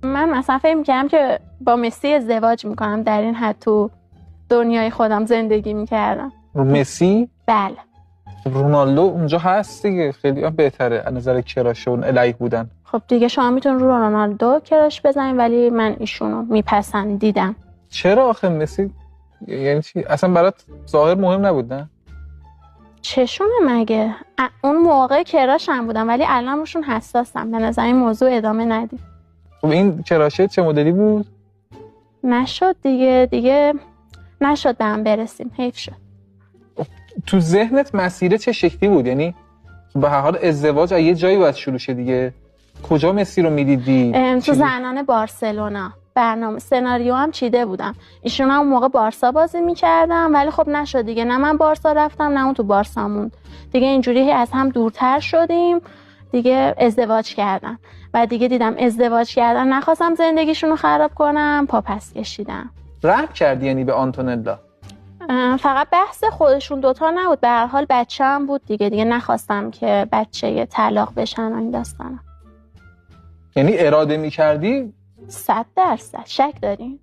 من مثلا فکر می‌کردم که با مسی ازدواج میکنم، در این حد تو دنیای خودم زندگی میکردم. مسی؟ بله. رونالدو اونجا هست دیگه، خیلی هم بهتره از نظر کراش و الیه بودن. خب دیگه شما میتونید رو رونالدو کراش بزنید، ولی من ایشونو میپسندیدم. چرا آخه مسی یعنی چی؟ اصلا برات ظاهر مهم نبود نه؟ چشونه مگه؟ اون موقع کراش هم بودم، ولی الان روشون حساسم. به نظر این موضوع ادامه ندیم. خب این کراشه چه مدلی بود؟ نشد دیگه نشد به هم برسیم، حیف شد. تو ذهنت مسیره چه شکلی بود؟ یعنی به هر حال ازدواج از یه جایی باید شروع شه دیگه. کجا مسی رو میدیدی؟ تو زنان بارسلونا برنامه سناریو هم چیده بودم. ایشون هم اون موقع بارسا بازی میکردم، ولی خب نشد دیگه. نه من بارسا رفتم نه اون تو بارسا موند دیگه. اینجوری از هم دورتر شدیم دیگه. ازدواج کردم و دیگه دیدم ازدواج کردن، نخواستم زندگیشون رو خراب کنم، پا پس کشیدم. رحم کردی یعنی به آنتونلا؟ فقط بحث خودشون دوتا نبود، به هر حال بچه هم بود دیگه نخواستم که بچه طلاق بشن و این داستانا. یعنی اراده میکردی؟ 100% شک دارین؟